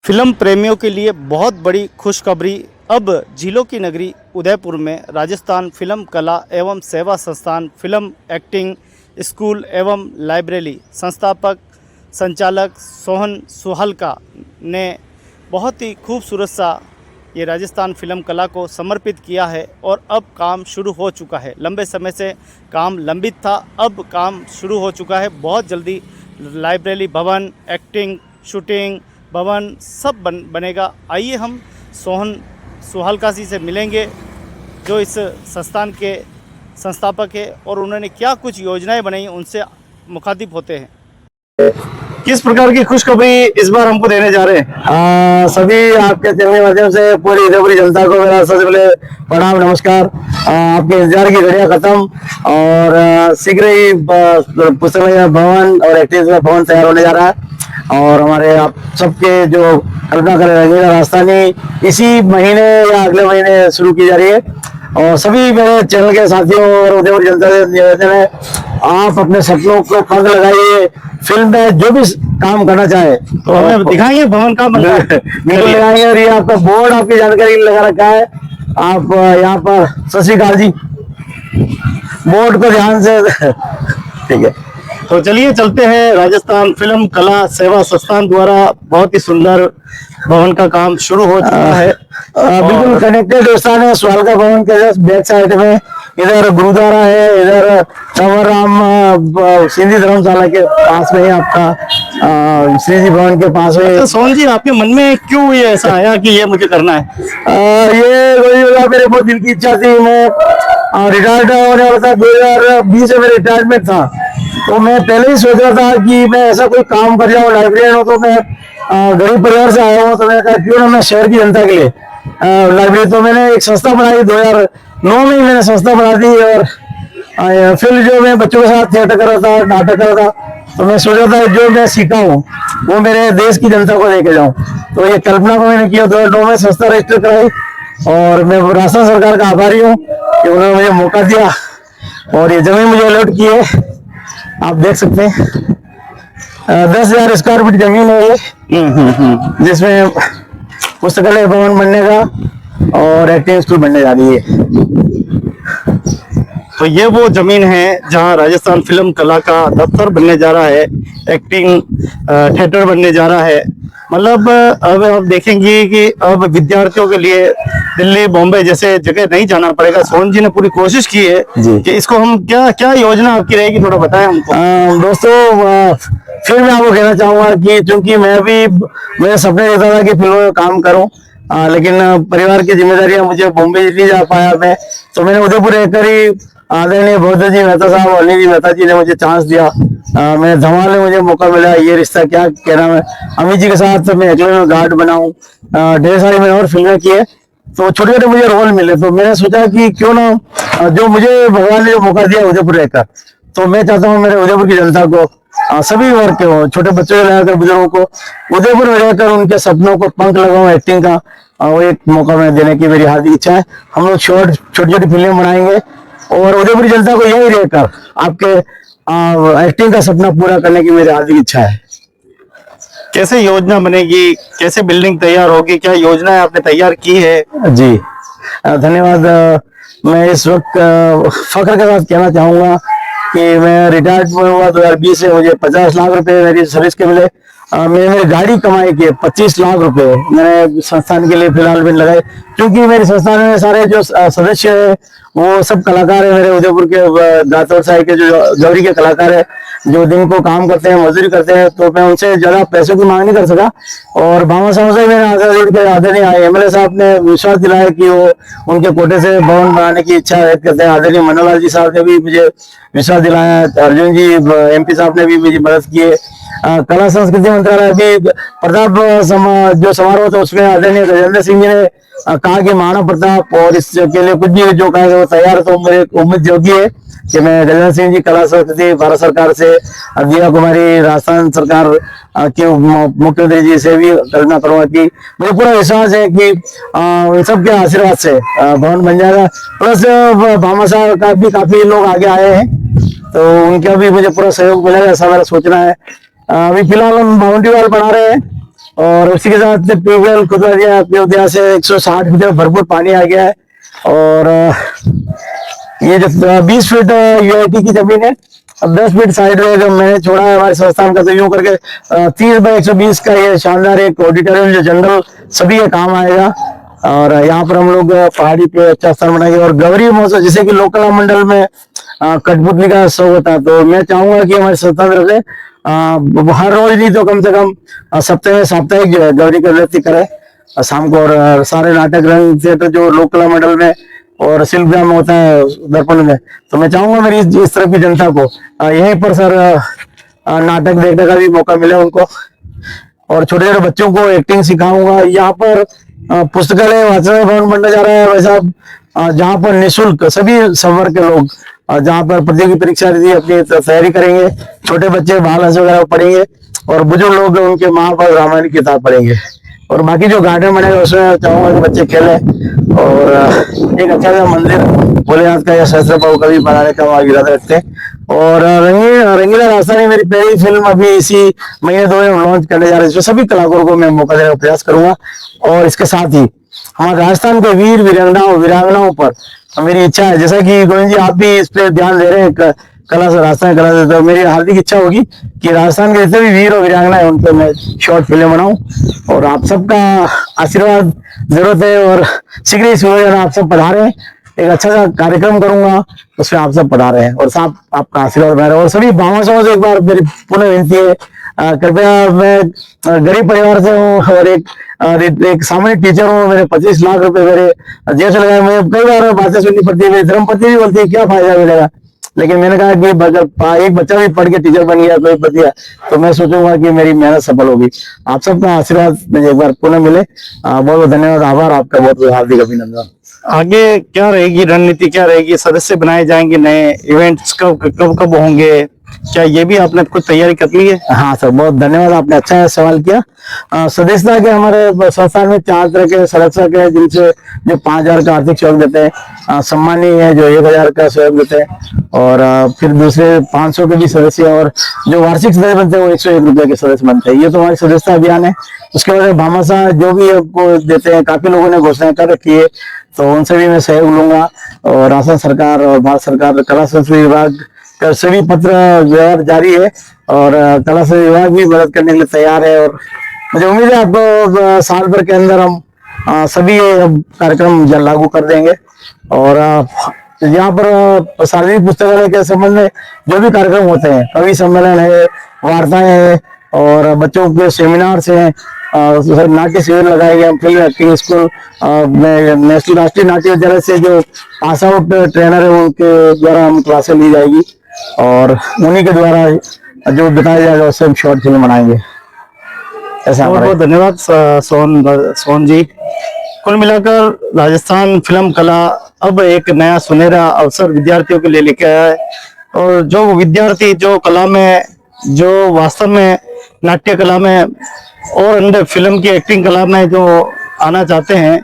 Film प्रेमियों के लिए बहुत बड़ी खुशखबरी। अब झीलों की नगरी उदयपुर में राजस्थान फिल्म कला एवं सेवा संस्थान फिल्म एक्टिंग स्कूल एवं लाइब्रेरी संस्थापक संचालक सोहन सुहलका ने बहुत ही खूबसूरत सा ये राजस्थान फिल्म कला को समर्पित किया है और अब काम शुरू हो चुका है। लंबे समय से काम लंबित था, अब काम शुरू हो चुका है। बहुत जल्दी लाइब्रेरी भवन, एक्टिंग शूटिंग भवन सब बनेगा। आइए हम सोहन सुहलका जी से मिलेंगे जो इस संस्थान के संस्थापक है और उन्होंने क्या कुछ योजनाएं बनाई उनसे मुखातिब होते हैं। किस प्रकार की खुशखबरी इस बार हमको देने जा रहे हैं? सभी आपके चैनल के माध्यम से पूरी उदयपुरी जनता को मेरा सबसे पहले प्रणाम नमस्कार। आपके इंतजार की घड़ियां खत्म और शीघ्र ही पुस्तकालय भवन और एक्टिंग भवन तैयार होने जा रहा है और हमारे आप सबके जो कल्पना कर रंगीला राजस्थानी इसी महीने या अगले महीने शुरू की जा रही है। और सभी मेरे चैनल के साथियों और उदयपुर जनता से निवेदन है, आप अपने सपनों को पंख लगाइए। फिल्म में जो भी काम करना चाहे तो हमें दिखाएंगे भवन का बिल्कुल लगाएंगे। और ये आपका बोर्ड आपकी जानकारी लगा रखा है, आप यहाँ पर सत श्री अकाल जी बोर्ड को ध्यान से ठीक है। तो चलिए चलते हैं। राजस्थान फिल्म कला सेवा संस्थान द्वारा बहुत ही सुंदर भवन का काम शुरू हो चुका है। बिल्कुल कनेक्टेड स्थान है सुहलका भवन के जस्ट बैक साइड में। इधर गुरुद्वारा है, इधर कंवर राम सिंधी धर्मशाला के पास में आपका श्री जी भवन के पास में। सोहन जी, आपके मन में क्यों ये ऐसा आया कि ये मुझे करना है? ये मेरे बहुत दिल की इच्छा थी। मैं रिटायर्ड होने वाला था, 2020 में मेरा रिटायरमेंट था, तो मैं पहले ही सोच रहा था कि मैं ऐसा कोई काम कर जाऊँ। लाइब्रेरियन हो तो मैं गरीब परिवार से आया हूँ, तो मैंने कहा क्यों ना मैं शहर की जनता के लिए लाइब्रेरी। तो मैंने एक संस्था बनाई 2009 में मैंने संस्था बना दी। और फिर जो मैं बच्चों के साथ थिएटर कर रहा था, नाटक कर रहा था, तो मैं सोचा था जो मैं सीखा हूँ वो मेरे देश की जनता को लेके जाऊँ। तो ये कल्पना को मैंने किया, 2009 में संस्था रजिस्टर कराई और मैं राजस्थान सरकार का आभारी हूँ कि उन्होंने मुझे मौका दिया और ये जमीन मुझे अलॉट की है। आप देख सकते हैं 10,000 स्क्वायर फीट जमीन है ये, जिसमें पुस्तकालय भवन बनने का और एक्टिंग स्कूल बनने जा रही है। तो ये वो जमीन है जहां राजस्थान फिल्म कला का दफ्तर बनने जा रहा है, एक्टिंग थिएटर बनने जा रहा है। मतलब अब आप देखेंगे कि अब विद्यार्थियों के लिए दिल्ली बॉम्बे जैसे जगह नहीं जाना पड़ेगा। सोहन जी ने पूरी कोशिश की है कि इसको हम क्या क्या योजना आपकी रहेगी, थोड़ा बताएं हमको। दोस्तों फिर मैं आपको कहना चाहूंगा कि चूंकि मैं भी मेरे सपने रहता था कि फिल्मों में काम करूं, लेकिन परिवार की जिम्मेदारियां मुझे बॉम्बे नहीं जा पाया मैं, तो मैंने उदयपुर रहकर ही आदरणीय बौद्ध जी मेहता साहब और अनिल जी मेहता जी ने मुझे चांस दिया। मैं धमाल में मुझे मौका मिला। ये रिश्ता क्या कहना है, अमित जी के साथ मैं अगले में गार्ड बनाऊं, ढेर सारी मैंने और फिल्में की है, तो छोटे छोटे मुझे रोल मिले। तो मैंने सोचा कि क्यों ना जो मुझे भगवान ने जो मौका दिया उदयपुर रहकर, तो मैं चाहता हूँ मेरे उदयपुर की जनता को, सभी वर्ग के हो, छोटे बच्चों से लेकर बुजुर्गों को, उदयपुर में रहकर उनके सपनों को पंख लगाऊं एक्टिंग का, वो एक मौका मैं देने की मेरी हार्दिक इच्छा है। हम लोग छोटी छोटी फिल्में बनाएंगे और उदयपुर जनता को यही रहकर आपके एक्टिंग का सपना पूरा करने की मेरी हार्दिक इच्छा है। कैसे योजना बनेगी, कैसे बिल्डिंग तैयार होगी, क्या योजनाएं आपने तैयार की है? जी धन्यवाद। मैं इस वक्त फख्र के साथ कहना चाहूंगा कि मैं रिटायर्ड हुआ 2020 से, मुझे 50 लाख रुपए मेरी सर्विस के मिले। मैंने गाड़ी कमाई की 25 लाख रुपए मैंने संस्थान के लिए फिलहाल में लगाए, क्योंकि मेरे संस्थान में सारे जो सदस्य है वो सब कलाकार है। मेरे उदयपुर के दातौर साहिब के जो जौहरी के कलाकार है, जो दिन को काम करते हैं, मजदूरी करते हैं, तो मैं उनसे ज्यादा पैसों की मांग नहीं कर सका। और भामा साहब से मैंने आदरणीय एमएलए साहब ने विश्वास दिलाया कि वो उनके कोटे से भवन बनाने की इच्छा व्यक्त करते हैं। आदरणीय मनोहर जी साहब ने भी मुझे विश्वास दिलाया, अर्जुन जी एमपी साहब ने भी मुझे मदद की है। कला संस्कृति मंत्रालय भी प्रताप जो समारोह था उसमें आदरणीय गजेंद्र सिंह जी ने कहा कि महाराणा प्रताप और इसके लिए कुछ भी जो कहेगा वो तैयार। तो मेरे उम्मीद जोगी है कि मैं गजेंद्र सिंह जी कला संस्कृति भारत सरकार से, दिया कुमारी राजस्थान सरकार के मुख्यमंत्री जी से भी कल्पना करूंगा कि मुझे पूरा विश्वास है कि इन सबके आशीर्वाद से भवन बन जाएगा। प्लस भामा साहब का भी काफी लोग आगे आए हैं, तो उनका भी मुझे पूरा सहयोग मिलेगा ऐसा मेरा सोचना है। अभी फिलहाल हम बाउंड्री वॉल बना रहे हैं और उसी के साथ ट्यूबवेल खुदवा दिया, अयोध्या से 160 फीट भरपूर पानी आ गया है। और ये जो 20 फीट यूआईटी की जमीन है, अब 10 फीट साइड में जो मैंने छोड़ा है हमारे संस्थान का, तो यूं करके 30 बाय 120 का ये शानदार एक ऑडिटोरियम जो जनरल सभी के काम आएगा। और यहाँ पर हम लोग पहाड़ी पे अच्छा स्थान बनाएंगे। और गौरी महोत्सव जैसे कि लोक कला मंडल में कठपुतली का शो होता है, तो मैं चाहूंगा कि हमारे संस्थान तरफ से हर रोज नहीं तो कम से कम सप्ताह में साप्ताहिक जो है गौरी का नृत्य करे शाम को। और सारे नाटक रंग थिएटर जो लोक कला मंडल में और शिल्पग्राम में होता है दर्पण में, तो मैं चाहूंगा मेरी इस तरफ की जनता को यहीं पर सर नाटक देखने का भी मौका मिले उनको। और छोटे छोटे बच्चों को एक्टिंग सिखाऊंगा। यहाँ पर पुस्तकालय वाचनालय भवन बनने जा रहा है वैसा, जहाँ पर निःशुल्क सभी संवर्ग के लोग जहाँ पर प्रतियोगी परीक्षा दी अपनी तैयारी करेंगे। छोटे बच्चे बाल हंस वगैरह पढ़ेंगे और बुजुर्ग लोग उनके महाभारत रामायण की किताब पढ़ेंगे। और बाकी जो गार्डन बनेगा उसमें चाहूंगा कि बच्चे खेले। और एक अच्छा सा मंदिर भोलेनाथ का या सहस्त्र बाहु का भी बनाने का वहाँ इरादा रखते हैं। और रंगीला राजस्थानी मेरी पहली फिल्म अभी इसी महीने 2 में लॉन्च करने जा रहे हैं, इसमें सभी कलाकारों को मैं मौका देने का प्रयास करूंगा। और इसके साथ ही हमारे राजस्थान के वीर वीरांगनाओं पर मेरी इच्छा है, जैसा कि गोविंद जी आप भी इस पे ध्यान दे रहे हैं कला से, राजस्थान कला से, तो मेरी हार्दिक इच्छा होगी कि राजस्थान के जितने भी वीर और वीरांगना है उन पर मैं शॉर्ट फिल्म बनाऊं। और आप सबका आशीर्वाद जरूरत है। और शीघ्र ही सूर्य आप सब पधारे, एक अच्छा सा कार्यक्रम करूंगा उसमें आप सब पधारे हैं और साहब आपका आशीर्वाद बना रहे। और सभी भामाशाहों से एक बार मेरी पुनः विनती है, कृपया, मैं गरीब परिवार से हूँ और एक सामान्य टीचर हूँ। मेरे 25 लाख रुपए मेरे जेब से लगाए। मुझे कई बार बातें सुननी पड़ती है, मेरी धर्मपत्नी भी बोलती है क्या फायदा मिलेगा, लेकिन मैंने कहा कि अगर एक बच्चा भी पढ़ के टीचर बन गया कोई बढ़िया, तो मैं सोचूंगा कि मेरी मेहनत सफल होगी। आप सबका आशीर्वाद मुझे एक बार पुनः मिले। बहुत बहुत धन्यवाद, आभार आपका, बहुत बहुत हार्दिक अभिनंदन। आगे क्या रहेगी रणनीति, क्या रहेगी, सदस्य बनाए जाएंगे, नए इवेंट्स कब कब कब होंगे, क्या ये भी आपने कुछ तैयारी कर ली है? हाँ सर, बहुत धन्यवाद, आपने अच्छा सवाल किया। सदस्यता के हमारे संस्थान में 4 तरह के सदस्य हैं, जिनसे जो 5,000 का आर्थिक सहयोग देते हैं, सम्मानी है जो 1,000 का सहयोग देते हैं, और फिर दूसरे 500 के भी सदस्य, और जो वार्षिक सदस्य बनते हैं वो 101 रुपए के सदस्य बनते हैं। ये तो हमारी सदस्यता अभियान है। उसके बाद भामाशाह जो भी आपको देते हैं, काफी लोगों ने घोषणा कर रखी है, तो उनसे भी मैं सहयोग लूंगा। और राजस्थान सरकार और भारत सरकार कला संस्कृति विभाग का सभी पत्र व्यवहार जारी है, और कला संस्कृति विभाग भी मदद करने के लिए तैयार है। और मुझे उम्मीद है आपको साल भर के अंदर हम सभी कार्यक्रम लागू कर देंगे। और यहाँ पर सार्वजनिक पुस्तकालय के संबंध में जो भी कार्यक्रम होते हैं, कवि सम्मेलन है, वार्ताएं है, और बच्चों के सेमिनार्स हैं, नाट्य शिविर लगाए गए, फिल्म एक्टिंग स्कूल में नेशनल राष्ट्रीय नाट्य विद्यालय से जो पास आउट ट्रेनर है उनके द्वारा हम क्लासें ली जाएगी, और उन्हीं के द्वारा जो बताया जाएगा उससे हम शॉर्ट फिल्म बनाएंगे। ऐसा बहुत बहुत धन्यवाद सोहन जी। कुल मिलाकर राजस्थान फिल्म कला अब एक नया सुनहरा अवसर विद्यार्थियों के लिए लेके आया है। और जो विद्यार्थी जो कला में, जो वास्तव में नाट्य कला में और अंदर फिल्म की एक्टिंग कला में जो आना चाहते हैं,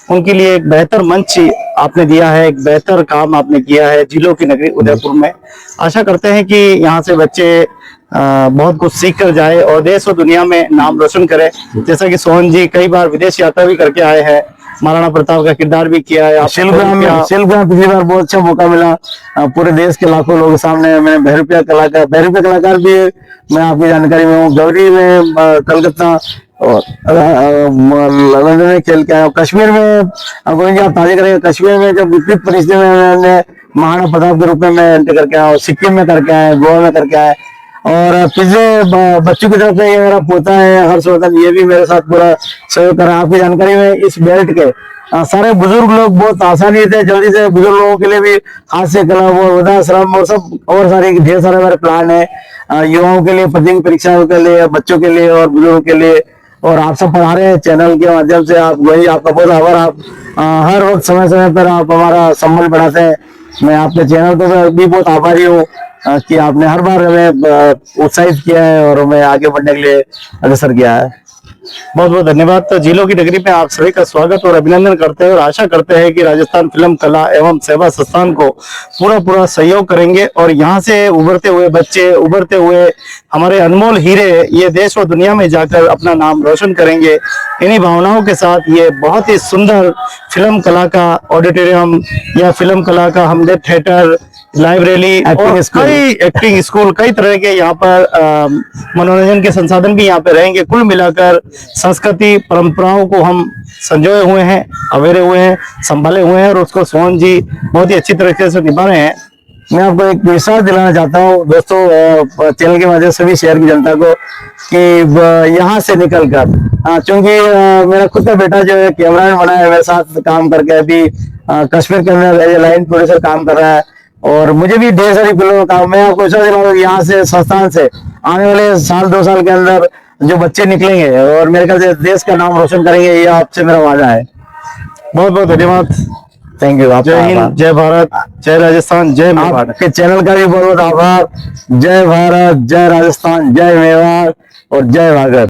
उनके लिए एक बेहतर मंच आपने दिया है, एक बेहतर काम आपने किया है झीलों की नगरी उदयपुर में। आशा करते हैं कि यहाँ से बच्चे बहुत कुछ सीख कर जाए और देश और दुनिया में नाम रोशन करे। जैसा कि सोहन जी कई बार विदेश यात्रा भी करके आए हैं, महाराणा प्रताप का किरदार भी किया है। शिल्पग्राम पिछली बार बहुत अच्छा मौका मिला, पूरे देश के लाखों लोगों के सामने मैंने बहरूपिया कलाकार भी मैं आपकी जानकारी में हूँ। गौरी में कलकत्ता और लंदन में खेल के आया। कश्मीर में गोविंद जी आप ताजे करेंगे, कश्मीर में जब विपरीत परिस्थिति में मैंने महाराणा प्रताप के रूप में मैं एंट्री करके आया, सिक्किम में करके आया, गोवा में करके आया। और पिछले बच्चों की तरफ से ये मेरा पोता है हर्षवर्धन, ये भी मेरे साथ पूरा सहयोग कर रहा है। आपकी जानकारी में इस बेल्ट के सारे बुजुर्ग लोग बहुत आसानी से जल्दी से, बुजुर्ग लोगों के लिए भी हास्य कला और वृद्धाश्रम और सब और सारे ढेर सारे मेरे प्लान है, युवाओं के लिए, प्रतियोगी परीक्षाओं के लिए, बच्चों के लिए और बुजुर्गों के लिए। और आप सब पढ़ा रहे हैं चैनल के माध्यम से, आप वही आपका बहुत आभार। आप हर वक्त समय समय पर आप हमारा संबल बढ़ाते हैं। मैं आपके चैनल को भी बहुत आभारी हूँ कि आपने हर बार हमें उत्साहित किया है और हमें आगे बढ़ने के लिए अग्रसर किया है। बहुत बहुत धन्यवाद। तो झीलों की नगरी में आप सभी का स्वागत और अभिनंदन करते हैं और आशा करते हैं कि राजस्थान फिल्म कला एवं सेवा संस्थान को पूरा पूरा सहयोग करेंगे और यहाँ से उभरते हुए बच्चे, उभरते हुए हमारे अनमोल हीरे ये देश और दुनिया में जाकर अपना नाम रोशन करेंगे। इन्हीं भावनाओं के साथ ये बहुत ही सुंदर फिल्म कला का ऑडिटोरियम या फिल्म कला का हमदर्द थिएटर, लाइब्रेरी और कई एक्टिंग स्कूल, कई तरह के यहाँ पर मनोरंजन के संसाधन भी यहाँ पे रहेंगे। कुल मिलाकर संस्कृति परंपराओं को हम संजोए हुए हैं, अवेरे हुए हैं, संभाले हुए हैं और उसको सोहन जी बहुत ही अच्छी तरीके से निभा रहे हैं। मैं आपको एक विश्वास दिलाना चाहता हूँ दोस्तों, चैनल के माध्यम से सभी शहर की जनता को कि यहाँ से निकलकर, क्योंकि मेरा खुद का बेटा जो है कैमरामैन बना है, मेरे साथ काम करके अभी कश्मीर के अंदर एज ए लाइन प्रोड्यूसर काम कर रहा है और मुझे भी ढेर सारी फिल्मों में काम। मैं आपको विश्वास दिलाऊंगा कि यहाँ से संस्थान से आने वाले साल 2 साल के अंदर जो बच्चे निकलेंगे और मेरे ख्याल से देश का नाम रोशन करेंगे, ये आपसे मेरा वादा है। बहुत बहुत धन्यवाद। Thank you. जय हिंद, जय भारत, जय राजस्थान, जय मेवाड़। आपके चैनल का भी बहुत बहुत आभार। जय भारत, जय राजस्थान, जय मेवाड़ और जय भागत।